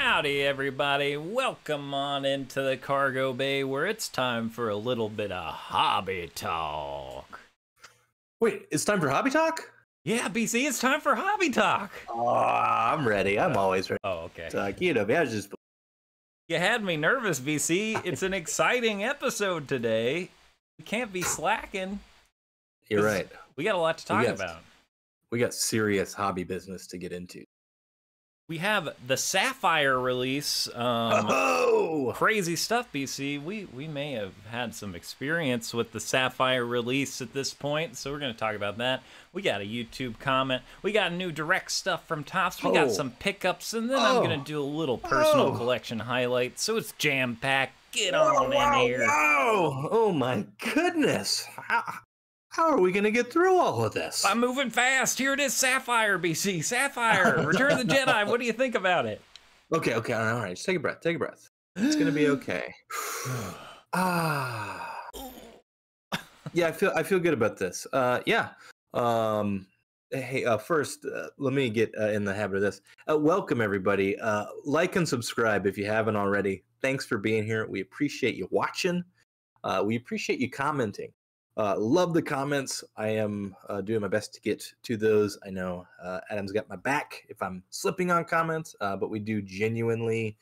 Howdy, everybody. Welcome on into the cargo bay where it's time for a little bit of hobby talk. Wait, it's time for hobby talk? Yeah, BC, it's time for hobby talk. Oh, I'm ready. I'm always ready. Oh, okay. Talk. You know, I was just. You had me nervous, BC. It's an exciting episode today. We can't be slacking. You're right. We got a lot to talk about. We got serious hobby business to get into. We have the Sapphire release. Crazy stuff, BC. We may have had some experience with the Sapphire release at this point, so we're going to talk about that. We got a YouTube comment. We got new direct stuff from Topps. We got some pickups, and then I'm going to do a little personal collection highlight, so it's jam-packed. Get on in here. Wow! Oh, my goodness. How are we going to get through all of this? I'm moving fast. Here it is, Sapphire, BC. Sapphire, Return of the Jedi. What do you think about it? Okay, all right. Just take a breath. Take a breath. It's going to be okay. Yeah, I feel good about this. Yeah. Hey, first, let me get in the habit of this. Welcome, everybody. Like and subscribe if you haven't already. Thanks for being here. We appreciate you watching. We appreciate you commenting. Love the comments. I am doing my best to get to those. I know Adam's got my back if I'm slipping on comments, but we do genuinely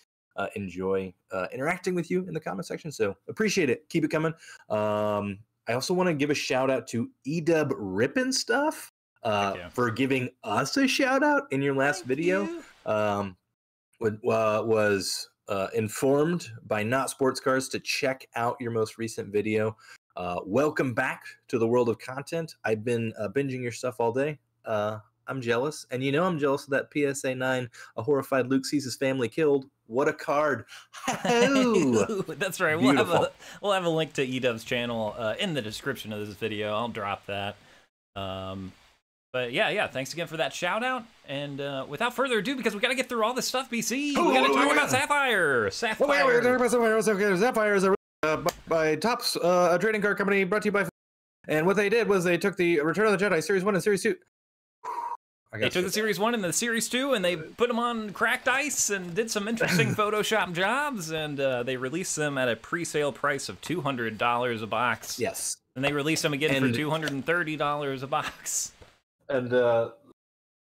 enjoy interacting with you in the comment section, so appreciate it. Keep it coming. I also want to give a shout out to Edub Rippin'Stuff for giving us a shout out in your last video. Was informed by Not Sports Cars to check out your most recent video. Welcome back to the world of content. I've been binging your stuff all day. I'm jealous, and you know I'm jealous of that PSA 9. A horrified Luke sees his family killed. What a card! That's right. We'll have a link to Edub's channel in the description of this video. I'll drop that. But yeah. Thanks again for that shout out. And without further ado, because we got to get through all this stuff, BC, we got to talk about Sapphire. Sapphire is by Topps, a trading card company brought to you by. And what they did was they took the Return of the Jedi Series 1 and Series 2. They took the Series 1 and the Series 2, and they put them on cracked ice and did some interesting Photoshop jobs, and they released them at a pre-sale price of $200 a box. Yes. And they released them again for $230 a box. And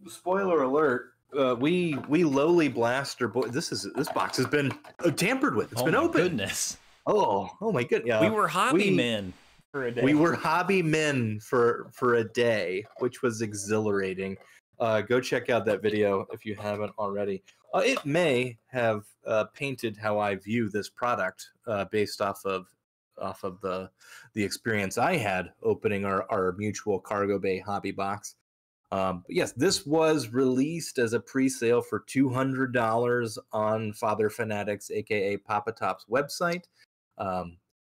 spoiler alert, we lowly blast our boy. This box has been tampered with. It's been open. Goodness. Oh my goodness. Yeah. We were hobby men for a day. We were hobby men for a day, which was exhilarating. Go check out that video if you haven't already. It may have painted how I view this product based off of the experience I had opening our mutual cargo bay hobby box. But yes, this was released as a pre-sale for $200 on Father Fanatics, aka Papa Top's website.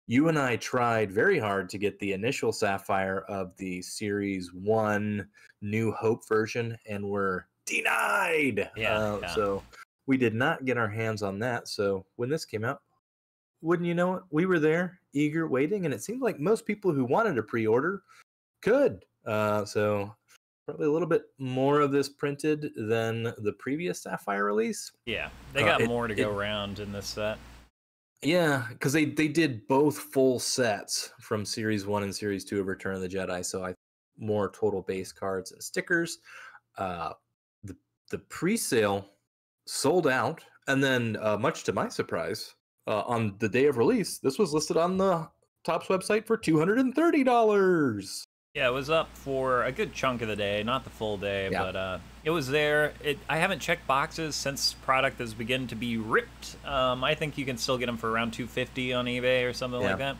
You and I tried very hard to get the initial Sapphire of the Series 1 New Hope version, and were denied. So we did not get our hands on that. So when this came out, wouldn't you know it, we were there, eager, waiting, and it seemed like most people who wanted to pre-order could. So probably a little bit more of this printed than the previous Sapphire release. Yeah, they got more to go around in this set. Yeah, because they did both full sets from Series 1 and Series 2 of Return of the Jedi, so more total base cards and stickers. The pre-sale sold out, and then much to my surprise, on the day of release, this was listed on the Topps website for $230. Yeah, it was up for a good chunk of the day, not the full day, but it was there. I haven't checked boxes since product has begun to be ripped. I think you can still get them for around $250 on eBay or something like that.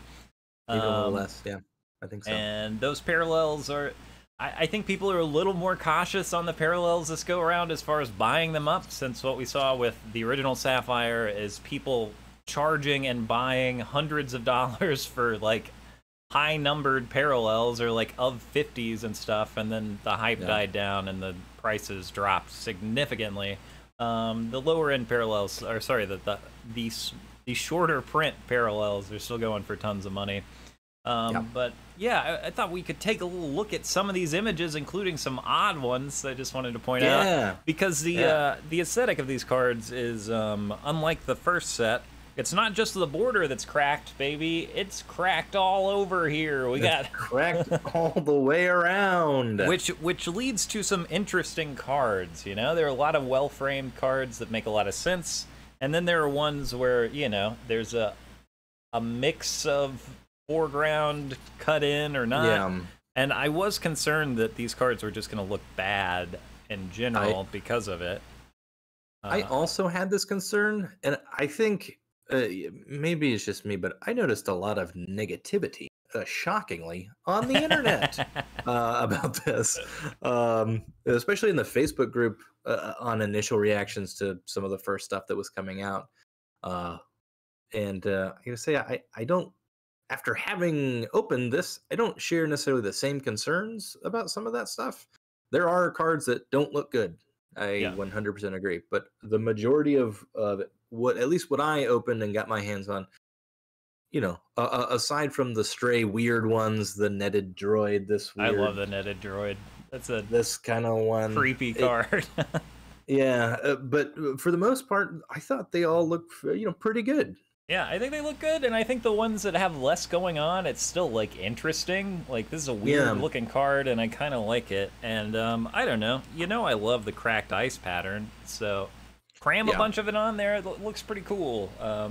Even a little less, yeah. I think so. And those parallels are... I think people are a little more cautious on the parallels this go around as far as buying them up, since what we saw with the original Sapphire is people charging and buying hundreds of dollars for, like, high-numbered parallels, or like of 50s and stuff, and then the hype died down and the prices dropped significantly. The lower-end parallels, or sorry, the shorter print parallels are still going for tons of money. But yeah, I thought we could take a little look at some of these images, including some odd ones. I just wanted to point out because the aesthetic of these cards is unlike the first set. It's not just the border that's cracked, baby. It's cracked all over here. We got cracked all the way around. Which leads to some interesting cards, you know? There are a lot of well-framed cards that make a lot of sense. And then there are ones where, you know, there's a mix of foreground cut in or not. Yeah. And I was concerned that these cards were just going to look bad in general because of it. I also had this concern, and I think... maybe it's just me, but I noticed a lot of negativity, shockingly, on the internet about this, especially in the Facebook group on initial reactions to some of the first stuff that was coming out. And I gotta say, I don't, after having opened this, I don't share necessarily the same concerns about some of that stuff. There are cards that don't look good. I 100% agree, but the majority of at least what I opened and got my hands on, you know, aside from the stray weird ones, the netted droid, I love the netted droid. That's this kind of one creepy card. But for the most part, I thought they all looked, you know, pretty good. Yeah, I think they look good, and I think the ones that have less going on, it's still, like, interesting. Like, this is a weird-looking card, and I kind of like it. And, I don't know. You know I love the cracked ice pattern, so cram a bunch of it on there. It looks pretty cool. I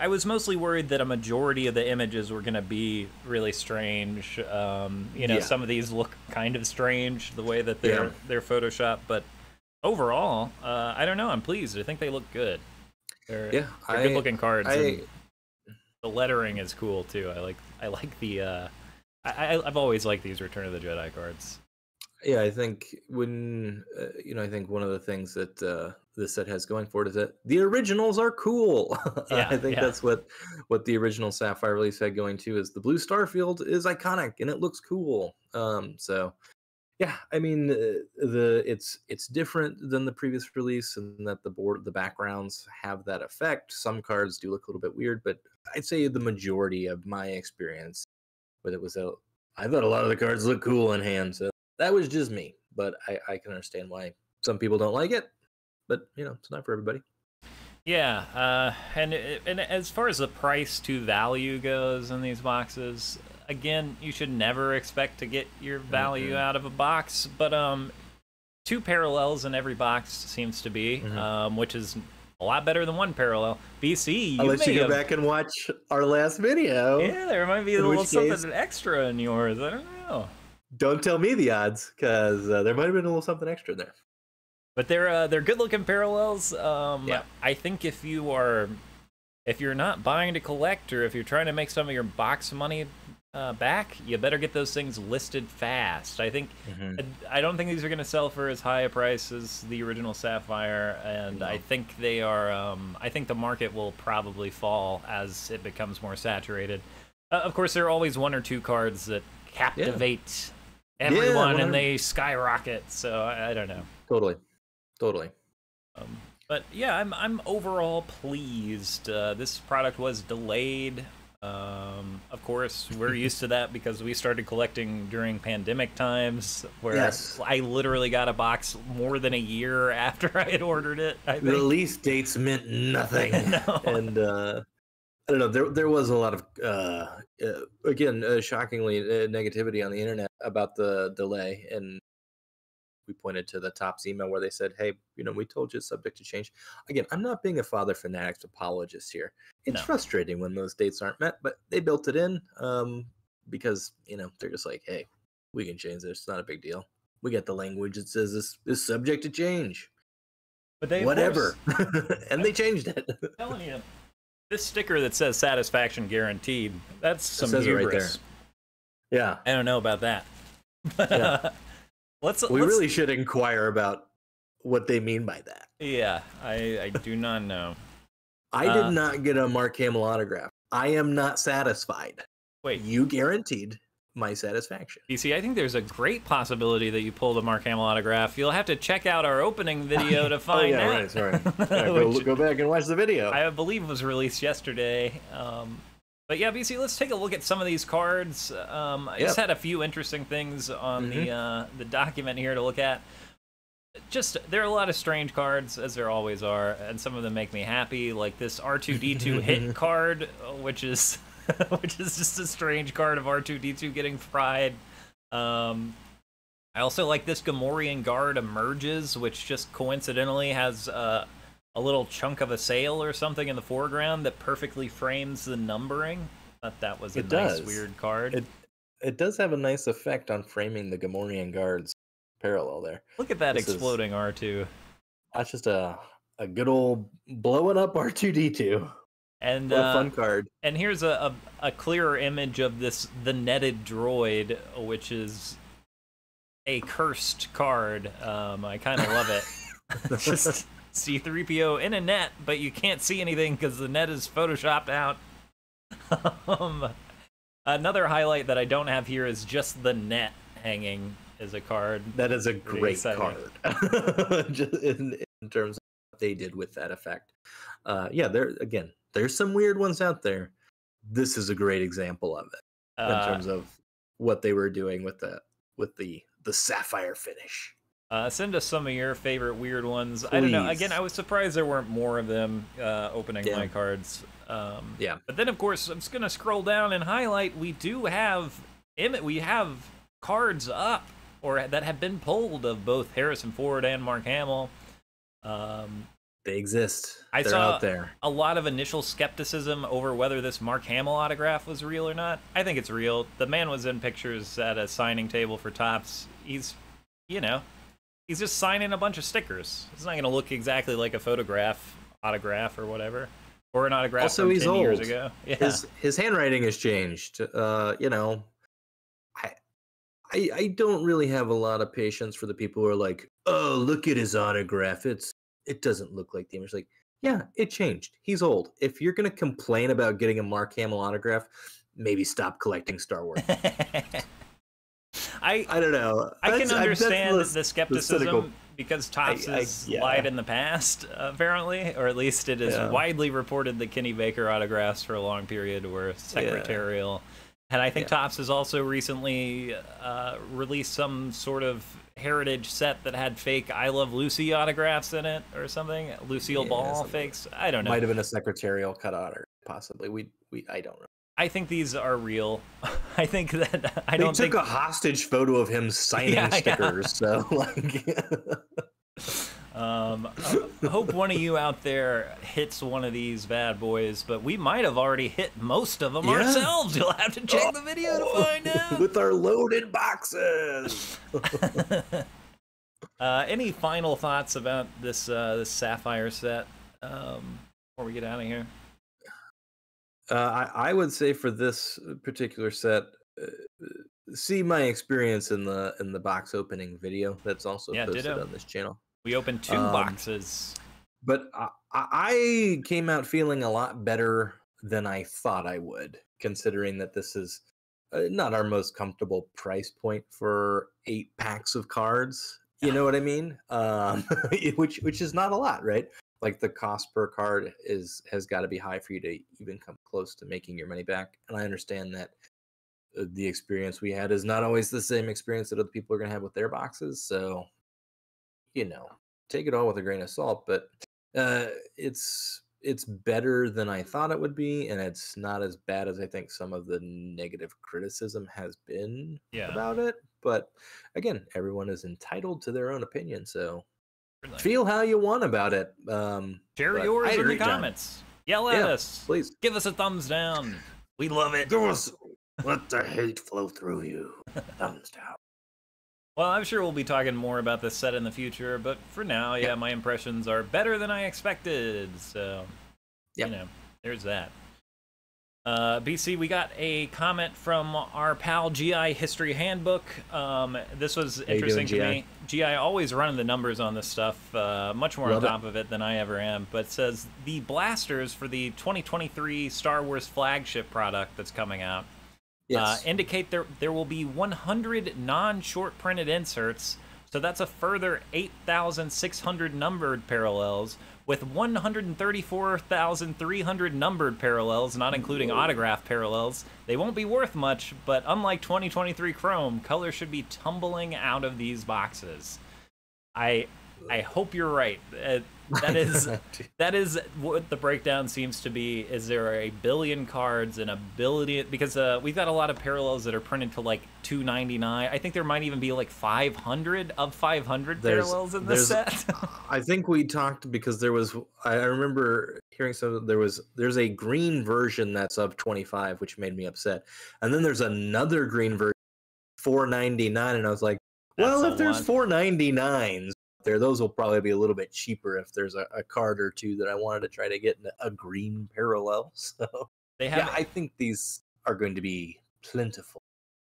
was mostly worried that a majority of the images were going to be really strange. You know, some of these look kind of strange, the way that they're photoshopped. But overall, I don't know. I'm pleased. I think they look good. They're good-looking cards. And the lettering is cool too. I like the. I've always liked these Return of the Jedi cards. Yeah, I think when you know, I think one of the things that this set has going for it is that the originals are cool. I think that's what the original Sapphire release had going to is the blue starfield is iconic and it looks cool. So. Yeah, I mean, it's different than the previous release in that the backgrounds have that effect. Some cards do look a little bit weird, but I'd say the majority of my experience with it was I thought a lot of the cards look cool in hand. So that was just me, but I can understand why some people don't like it. But you know, it's not for everybody. Yeah, and as far as the price to value goes in these boxes. Again, you should never expect to get your value out of a box, but 2 parallels in every box seems to be, which is a lot better than 1 parallel. BC, I'll let you go back and watch our last video. Yeah, there might be a little something extra in yours. I don't know. Don't tell me the odds, because there might have been a little something extra in there. But they're good-looking parallels. I think if you're not buying to collect, or if you're trying to make some of your box money back, you better get those things listed fast. I think I don't think these are going to sell for as high a price as the original Sapphire, and I think they are. I think the market will probably fall as it becomes more saturated. Of course, there are always 1 or 2 cards that captivate everyone and they skyrocket. So I don't know. Totally. But yeah, I'm overall pleased. This product was delayed. Of course, we're used to that because we started collecting during pandemic times, where I literally got a box more than a year after I had ordered it. I think. Release dates meant nothing, and I don't know. There was a lot of again, shockingly, negativity on the internet about the delay, and we pointed to the Topps email where they said, "Hey, you know, we told you it's subject to change." Again, I'm not being a Father Fanatics apologist here. It's frustrating when those dates aren't met, but they built it in because, you know, they're just like, "Hey, we can change this. It's not a big deal. We got the language that says this is subject to change." But they whatever, and they changed it. I'm telling you, this sticker that says "satisfaction guaranteed," that's some hubris. Right there. Yeah, I don't know about that. Yeah. Let's really should inquire about what they mean by that. Yeah, I do not know. I did not get a Mark Hamill autograph. I am not satisfied. Wait, you guaranteed my satisfaction. You see, I think there's a great possibility that you pulled a Mark Hamill autograph. You'll have to check out our opening video to find out. Right, sorry. Go back and watch the video. I believe it was released yesterday. But yeah, BC, let's take a look at some of these cards. I just had a few interesting things on the document here to look at. There are a lot of strange cards, as there always are, and some of them make me happy, like this R2-D2 hit card, which is just a strange card of R2-D2 getting fried. I also like this Gamorrean Guard emerges, which just coincidentally has a little chunk of a sail or something in the foreground that perfectly frames the numbering. I thought that was a nice, weird card. It does have a nice effect on framing the Gamorrean Guards parallel there. Look at that exploding R2. That's just a good old blowing up R2-D2. And what a fun card. And here's a clearer image of the netted droid, which is a cursed card. I kind of love it. Just C-3PO in a net, but you can't see anything because the net is photoshopped out. Another highlight that I don't have here is just the net hanging as a card. That is a great card. Just in terms of what they did with that effect. Yeah, there's some weird ones out there. This is a great example of it in terms of what they were doing with the Sapphire finish. Send us some of your favorite weird ones. Please. I don't know. Again, I was surprised there weren't more of them opening my cards. But then, of course, I'm just going to scroll down and highlight. We have cards up or that have been pulled of both Harrison Ford and Mark Hamill. They exist. They're out there. A lot of initial skepticism over whether this Mark Hamill autograph was real or not. I think it's real. The man was in pictures at a signing table for Topps. He's just signing a bunch of stickers. It's not going to look exactly like a autograph or whatever, or an autograph also, from he's 10 old. years ago. Yeah. His handwriting has changed. I don't really have a lot of patience for the people who are like, oh, look at his autograph. It doesn't look like the image. Like, yeah, it changed. He's old. If you're going to complain about getting a Mark Hamill autograph, maybe stop collecting Star Wars. I don't know. I can understand the skepticism because Topps has lied in the past, apparently, or at least it is widely reported that Kenny Baker autographs for a long period were secretarial. And I think Topps has also recently released some sort of heritage set that had fake I Love Lucy autographs in it or something. Lucille Ball fakes. I don't know. Might have been a secretarial cutout, possibly. I don't know. I think these are real. I think that they took a hostage photo of him signing stickers. So hope one of you out there hits one of these bad boys, but we might have already hit most of them ourselves. You'll have to check the video to find out. With our loaded boxes. Any final thoughts about this Sapphire set before we get out of here? I would say for this particular set, see my experience in the box opening video that's also posted on this channel. We opened 2 boxes. But I came out feeling a lot better than I thought I would, considering that this is not our most comfortable price point for 8 packs of cards. You know what I mean? Which is not a lot, right? Like the cost per card has got to be high for you to even come close to making your money back. And I understand that the experience we had is not always the same experience that other people are going to have with their boxes. So, take it all with a grain of salt. But it's better than I thought it would be, and it's not as bad as I think some of the negative criticism has been about it. But again, everyone is entitled to their own opinion. So. Feel how you want about it. Share yours in the comments. Yell at us. Please. Give us a thumbs down. We love it. Let the hate flow through you. Thumbs down. Well, I'm sure we'll be talking more about this set in the future, but for now, my impressions are better than I expected. So, there's that. BC, we got a comment from our pal GI History Handbook. This was interesting to me. GI always running the numbers on this stuff, much more on top of it than I ever am. But it says the blasters for the 2023 Star Wars Flagship product that's coming out indicate there will be 100 non-short printed inserts So that's a further 8,600 numbered parallels with 134,300 numbered parallels, not including autograph parallels. They won't be worth much, but unlike 2023 Chrome, color should be tumbling out of these boxes. I hope you're right. That is what the breakdown seems to be. Is there are a billion cards and a billion, because we've got a lot of parallels that are printed to like $2.99. I think there might even be like 500 of 500 parallels in this set. I think we talked because there was. I remember hearing some. There's a green version that's of 25, which made me upset, and then there's another green version, $4.99, and I was like, well, if there's $4.99s there, those will probably be a little bit cheaper if there's a card or two that I wanted to try to get in a green parallel. So I think these are going to be plentiful.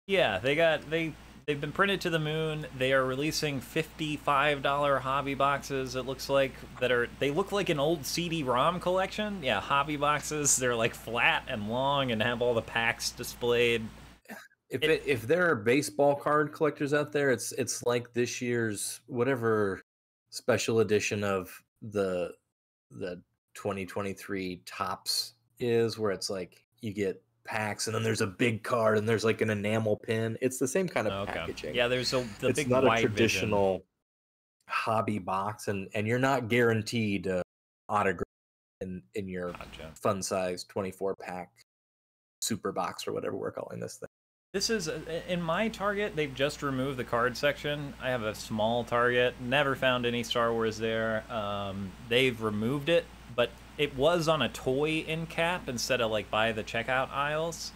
Yeah, they've been printed to the moon. They are releasing $55 hobby boxes. It looks like they look like an old CD-ROM collection. Yeah, hobby boxes. They're like flat and long and have all the packs displayed. If there are baseball card collectors out there, it's like this year's whatever special edition of the 2023 Topps is, where it's like you get packs and then there's a big card and there's like an enamel pin. It's the same kind of packaging. Yeah, there's the it's big not wide a traditional vision hobby box, and you're not guaranteed autograph in your fun size 24 pack super box or whatever we're calling this thing. This is, in my Target, they've just removed the card section. I have a small Target, never found any Star Wars there. They've removed it, but it was on a toy end cap instead of like by the checkout aisles.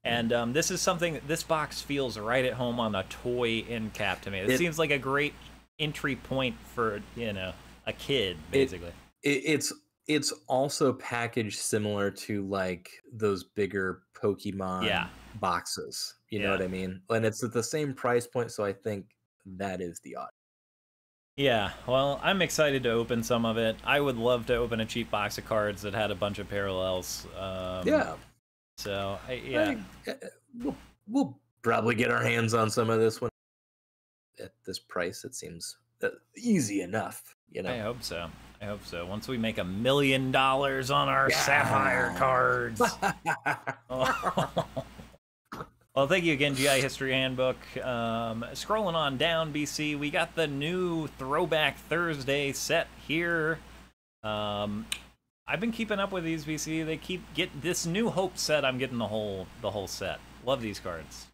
And this is something, this box feels right at home on a toy end cap to me. It seems like a great entry point for, a kid, basically. It's also packaged similar to like those bigger Pokemon boxes. You know what I mean? And it's at the same price point, so I think that is the odd. Yeah, well, I'm excited to open some of it. I would love to open a cheap box of cards that had a bunch of parallels. So, we'll probably get our hands on some of this one. At this price, it seems easy enough, I hope so. Once we make $1 million on our Sapphire cards. Well, thank you again, GI History Handbook. Scrolling on down, BC, we got the new Throwback Thursday set here. I've been keeping up with these, BC. They get this New Hope set. I'm getting the whole set. Love these cards.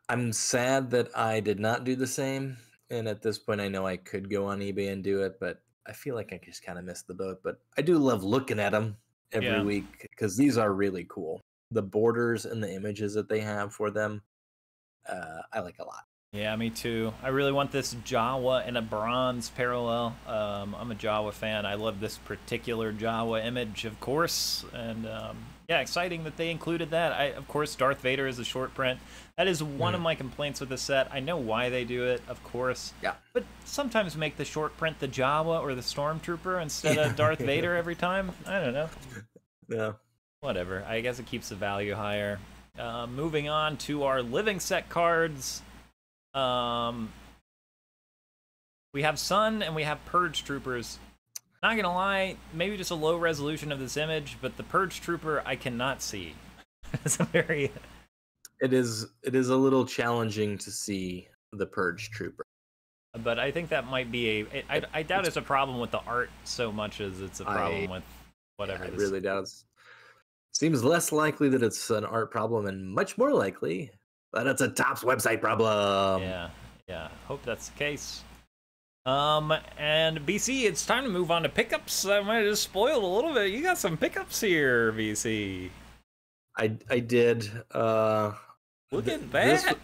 I'm sad that I did not do the same, and at this point, I know I could go on eBay and do it, but I feel like I just kind of missed the boat. But I do love looking at them every week because these are really cool. The borders and the images that they have for them, I like a lot. Yeah, me too. I really want this Jawa in a bronze parallel. I'm a Jawa fan. I love this particular Jawa image, of course. And exciting that they included that. Of course, Darth Vader is a short print. That is one of my complaints with the set. I know why they do it, of course. Yeah. But sometimes make the short print the Jawa or the Stormtrooper instead of Darth Vader every time. I don't know. Yeah. Whatever. I guess it keeps the value higher. Moving on to our living set cards. We have Sun and we have Purge Troopers. Not gonna lie, maybe just a low resolution of this image, but the Purge Trooper I cannot see. It's a very... It is a little challenging to see the Purge Trooper. But I think that might be I doubt it's a problem with the art so much as it's a problem with whatever. I really doubt it. Seems less likely that it's an art problem and much more likely that it's a Topps website problem. Yeah. Hope that's the case. And BC, it's time to move on to pickups. I might have just spoiled a little bit. You got some pickups here, BC. I did. Look at that.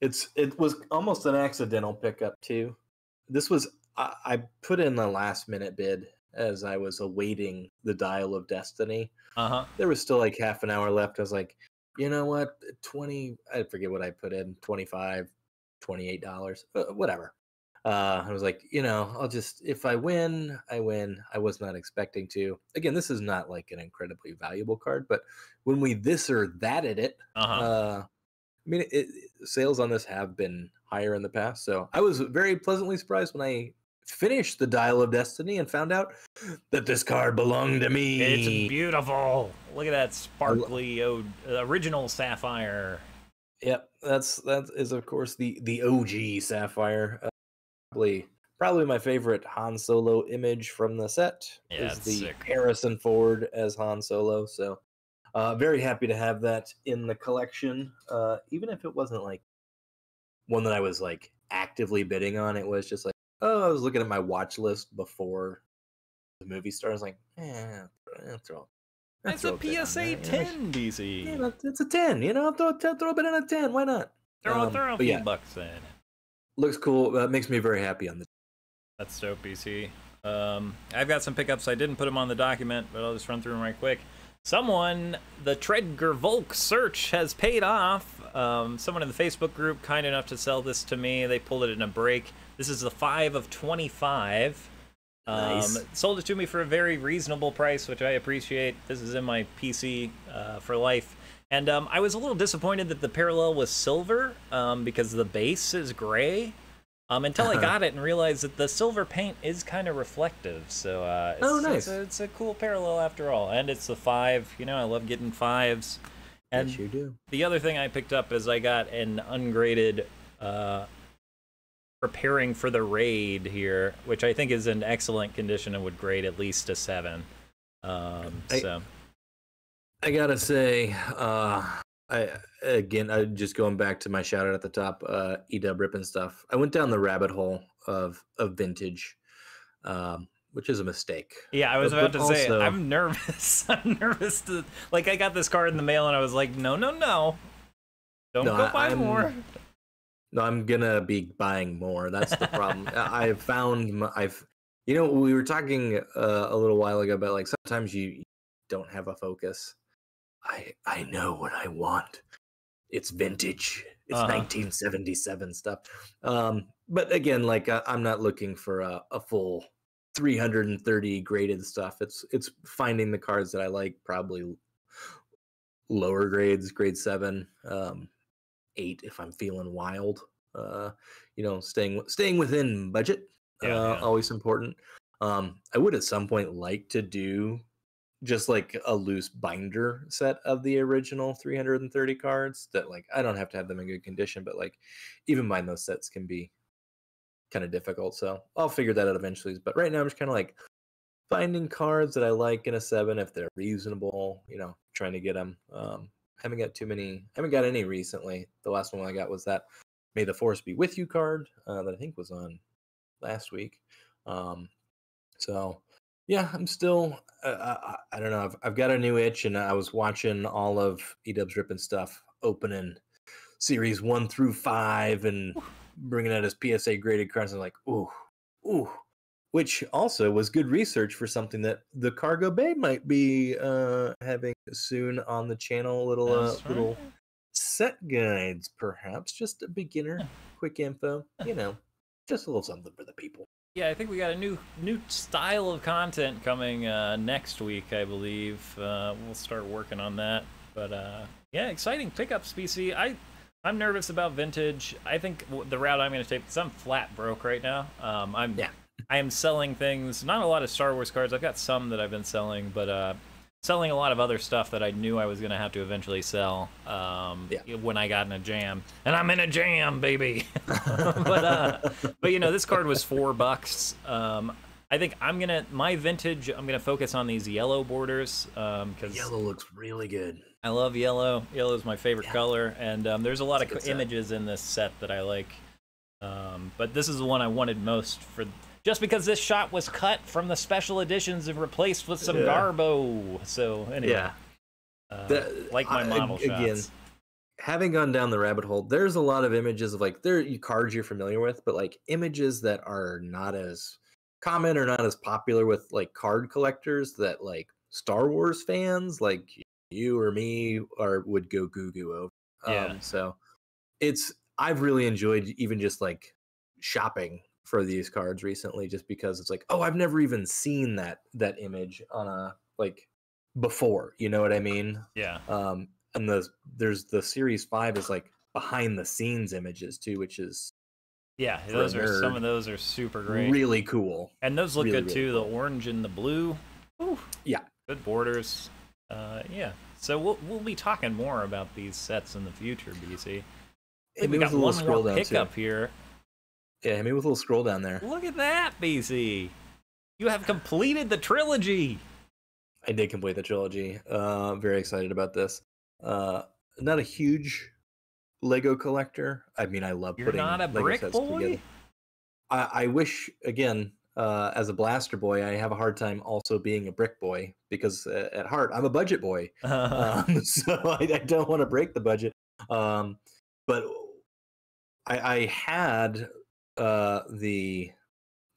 It was almost an accidental pickup too. This was I put in a last minute bid as I was awaiting the Dial of Destiny. There was still like half an hour left. I was like, you know what, I forget what I put in, $25, $28, whatever. I was like, I'll just, if I win, I win. I was not expecting to. Again, this is not like an incredibly valuable card, but when we this or that at it, mean, sales on this have been higher in the past, so I was very pleasantly surprised when I finished the Dial of Destiny and found out that this card belonged to It's me. beautiful. Look at that sparkly original Sapphire. Yep, that is of course the OG Sapphire. Probably my favorite Han Solo image from the set Yeah, is it's the sick. Harrison Ford as Han Solo. So very happy to have that in the collection. Even if it wasn't like one that I was like actively bidding on, it was just like, oh, I was looking at my watch list before the movie started. I was like, throw It's a bid on PSA that. 10, DC. Yeah, it's a 10. Throw a bid on a 10. Why not? Throw a But few yeah, bucks in. looks cool. Makes me very happy on the. That's dope, BC. I've got some pickups. I didn't put them on the document, but I'll just run through them right quick. The Tredger Volk search has paid off. Someone in the Facebook group kind enough to sell this to me. They pulled it in a break. This is the 5 of 25. Nice. Sold it to me for a very reasonable price, which I appreciate. This is in my PC for life. And I was a little disappointed that the parallel was silver because the base is gray. Until I got it and realized that the silver paint is kind of reflective. So nice. It's a cool parallel after all. And it's the 5. I love getting 5s. And yes, you do. the other thing I picked up is I got an ungraded Preparing for the Raid here, which I think is in excellent condition and would grade at least a 7. So I gotta say, I just going back to my shout out at the top, EW Rippin'Stuff. I went down the rabbit hole of vintage, which is a mistake. yeah, I was about to say also, I'm nervous. I'm nervous to I got this card in the mail and I was like, no, don't go buy more. No, I'm gonna be buying more. That's the problem. I've found we were talking a little while ago about like sometimes you don't have a focus. I know what I want. It's vintage. It's 1977 stuff. But again, like I'm not looking for a full 330 graded stuff. It's finding the cards that I like, probably lower grades, grade 7, 8 if I'm feeling wild. Staying within budget. Always important. I would at some point like to do just like a loose binder set of the original 330 cards that like I don't have to have them in good condition, but like even buying those sets can be kind of difficult. So I'll figure that out eventually. But right now I'm just kind of like finding cards that I like in a 7 if they're reasonable, trying to get them. Haven't got any recently. The last one I got was that May the Force Be With You card that I think was on last week. So yeah, I'm still, I don't know. I've got a new itch, and I was watching all of EW's Rippin'Stuff opening series 1 through 5 and bringing out his PSA graded cards. I'm like, ooh, which also was good research for something that the Cargo Bay might be having soon on the channel. Little set guides, perhaps. Just a beginner, quick info. Just a little something for the people. Yeah, I think we got a new style of content coming next week, I believe. We'll start working on that. But yeah, exciting pickups, PC. I'm nervous about vintage. I think the route I'm going to take, because I'm flat broke right now. I am selling things, not a lot of Star Wars cards. I've got some that I've been selling, but selling a lot of other stuff that I knew I was going to have to eventually sell when I got in a jam. And I'm in a jam, baby. but this card was $4. I think my vintage, I'm going to focus on these yellow borders. Cause yellow looks really good. I love yellow. Yellow is my favorite color. And there's a lot of images in this set that I like. But this is the one I wanted most just because this shot was cut from the special editions and replaced with some garbo. So anyway, like my model shots. Again, having gone down the rabbit hole, there's a lot of images of like cards you're familiar with, but like images that are not as common or not as popular with like card collectors that like Star Wars fans like you or me would go goo over. So I've really enjoyed even just like shopping for these cards recently, just because it's like, I've never even seen that image on a like before, you know what I mean? Yeah. And there's the series 5 is like behind the scenes images too, which is Yeah, for those a are some nerd, of those are super great. really cool. And those look Really, good really too. cool. The orange and the blue. Ooh, Yeah. good borders. Yeah. So we'll be talking more about these sets in the future, BC. Hit We me with got a little one scroll more down too. pickup here. Yeah, hit me with a little scroll down there. Look at that, BC. You have completed the trilogy. I did complete the trilogy. Very excited about this. Not a huge Lego collector. I mean, I love You're putting not a Lego brick sets boy? together. I wish, again, as a blaster boy, I have a hard time also being a brick boy because at heart, I'm a budget boy. So I don't want to break the budget. But I had the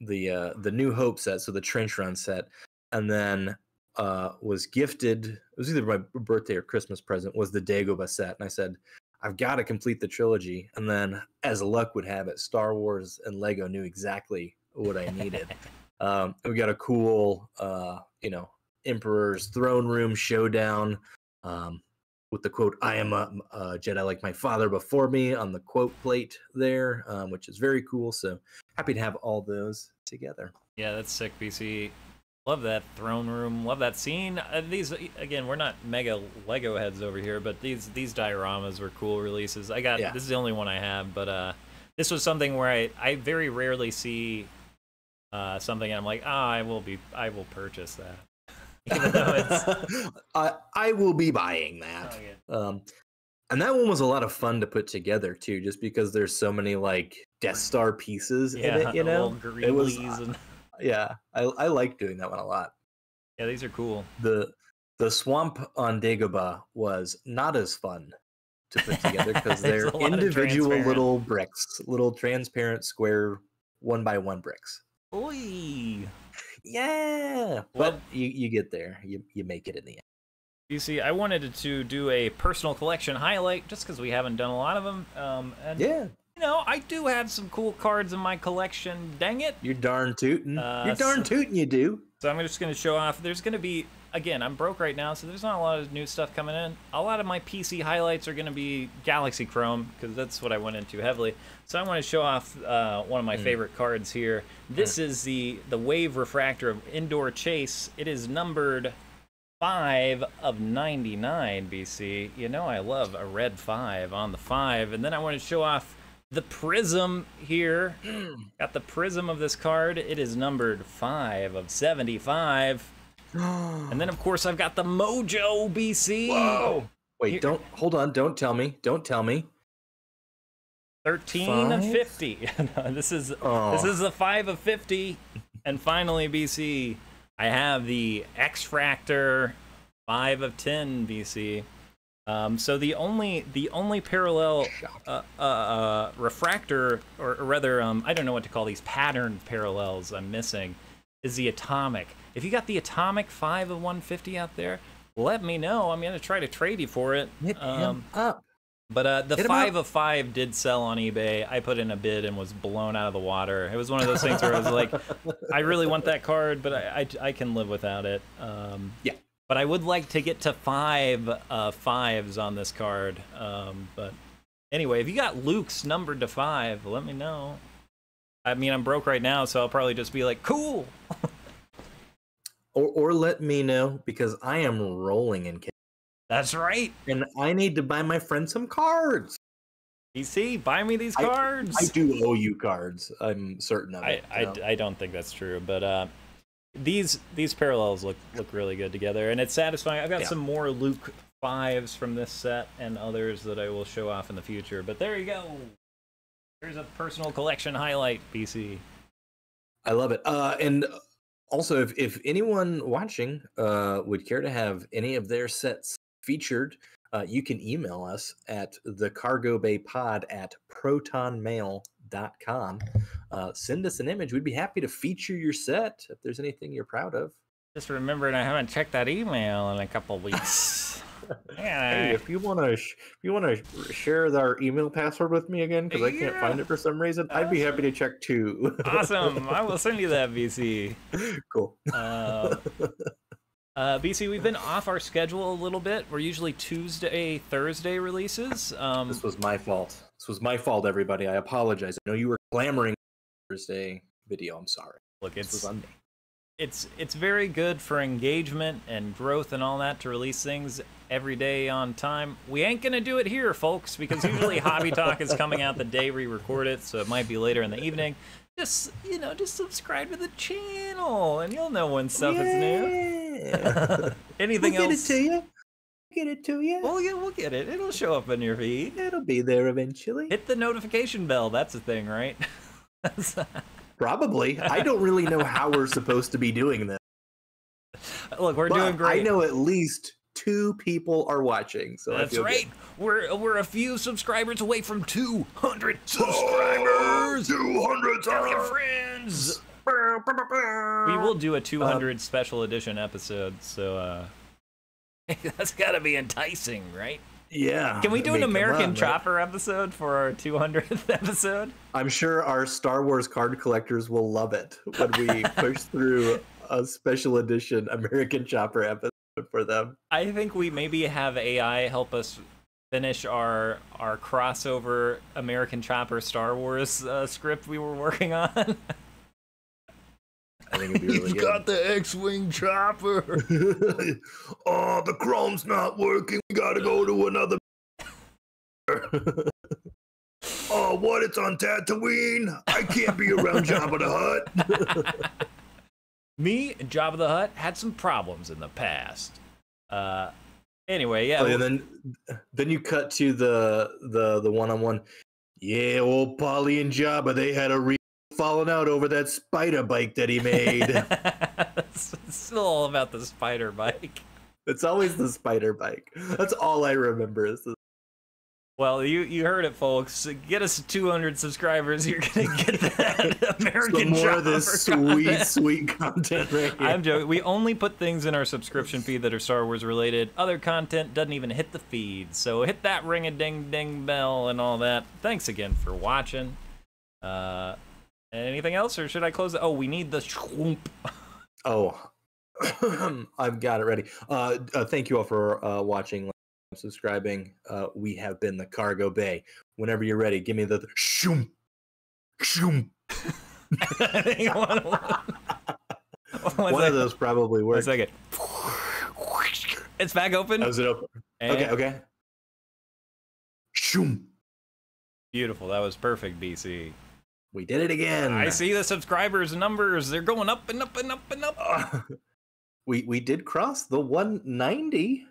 New Hope set, so the Trench Run set, and then was gifted. It was either my birthday or Christmas present. Was the Dagobah set, and I said, I've got to complete the trilogy. And then, as luck would have it, Star Wars and Lego knew exactly what I needed. We got a cool, Emperor's Throne Room showdown. With the quote, I am a Jedi like my father before me on the quote plate there, which is very cool. So happy to have all those together. Yeah, that's sick, BC. Love that throne room. Love that scene. These, again, we're not mega Lego heads over here, but these dioramas were cool releases. This is the only one I have, but this was something where I very rarely see something and I'm like, I will purchase that. Even though it's... I will be buying that. Oh, yeah. And that one was a lot of fun to put together too, just because there's so many like Death Star pieces in it. It was I like doing that one a lot. Yeah, these are cool. The swamp on Dagobah was not as fun to put together because they're individual little bricks, little transparent square 1x1 bricks. Oy. Yeah, but you get there. You make it in the end. You see, I wanted to do a personal collection highlight just because we haven't done a lot of them. And yeah. I do have some cool cards in my collection. Dang it! You're darn tootin'. You're darn tootin'. You do. So I'm just going to show off. There's going to be, again, I'm broke right now, so there's not a lot of new stuff coming in. A lot of my PC highlights are going to be Galaxy Chrome because that's what I went into heavily. So I want to show off one of my favorite cards here. This is the Wave Refractor of Indoor Chase. It is numbered 5 of 99, BC. You know I love a red 5 on the 5. And then I want to show off the Prism here. Got the Prism of this card. It is numbered 5 of 75. And then, of course, I've got the Mojo, BC. Whoa! Wait, hold on. Don't tell me. 13 of 50. This is the 5 of 50. And finally, BC, I have the X-Fractor 5 of 10, BC. So the only parallel refractor, or rather, I don't know what to call these pattern parallels I'm missing, is the Atomic. If you got the Atomic 5 of 150 out there, let me know. I'm gonna try to trade you for it. Hit him up. But the 5 of 5 did sell on eBay. I put in a bid and was blown out of the water. It was one of those things where I was like, I really want that card, but I can live without it. Yeah. But I would like to get to 5 5s on this card. But anyway, if you got Luke's numbered to 5, let me know. I mean, I'm broke right now, so I'll probably just be like, cool. or let me know, because I am rolling in cash. That's right. And I need to buy my friend some cards. PC, buy me these cards. I do owe you cards. I'm certain of it. I don't think that's true, but these parallels look really good together, and it's satisfying. I've got some more Luke 5s from this set and others that I will show off in the future. But there you go. Here's a personal collection highlight, BC. I love it. And also, if anyone watching would care to have any of their sets featured, you can email us at thecargobaypod@protonmail.com. Send us an image. We'd be happy to feature your set if there's anything you're proud of. Just remembered I haven't checked that email in a couple weeks. Hey, if you want to share our email password with me again, because I can't find it for some reason, I'd be happy to check too. Awesome. I will send you that, BC. Cool. BC, we've been off our schedule a little bit. We're usually Tuesday, Thursday releases. This was my fault. This was my fault, everybody. I apologize. I know you were clamoring for Thursday video. I'm sorry. Look, This was on me. it's very good for engagement and growth and all that to release things every day on time. We ain't gonna do it here, folks, because usually Hobby Talk is coming out the day we record it, so it might be later in the evening. Just subscribe to the channel, and you'll know when stuff is new. Anything else? We'll get it to you. Get it to you. Well, yeah, we'll get it. It'll show up in your feed. It'll be there eventually. Hit the notification bell. That's a thing, right? Probably. I don't really know how we're supposed to be doing this. Look, we're doing great. I know at least 2 people are watching, so that's right. Good. We're a few subscribers away from 200 subscribers. 200. Tell your friends. We will do a 200 special edition episode, so that's got to be enticing, right? Yeah. Can we do an American Chopper episode for our 200th episode? I'm sure our Star Wars card collectors will love it when we push through a special edition American Chopper episode for them. I think we maybe have AI help us finish our crossover American Chopper Star Wars script we were working on. I think it'd be really He's good. got the X-Wing chopper. Oh, the chrome's not working. We gotta go to another. Oh, what? It's on Tatooine. I can't be around Jabba the Hutt. Me and Jabba the Hutt had some problems in the past. Anyway, yeah. Oh, and then you cut to the one-on-one. Yeah, old Polly and Jabba, they had a real falling out over that spider bike that he made. It's still all about the spider bike. It's always the spider bike. That's all I remember. Well, you heard it, folks. Get us 200 subscribers. You're gonna get that American more of this content. sweet content right here. I'm joking. We only put things in our subscription feed that are Star Wars related. Other content doesn't even hit the feed. So hit that ring-a-ding-ding bell and all that. Thanks again for watching. Anything else, or should I close it? Oh, we need the schwoomp. Oh, I've got it ready. Thank you all for watching, subscribing. We have been the Cargo Bay. Whenever you're ready, give me the shoom, shoom. One of those probably works. 1 second. It's back open. How's it open? And Okay. Shoom. beautiful. That was perfect, BC. We did it again. I see the subscribers numbers. They're going up and up and up and up. We did cross the 190.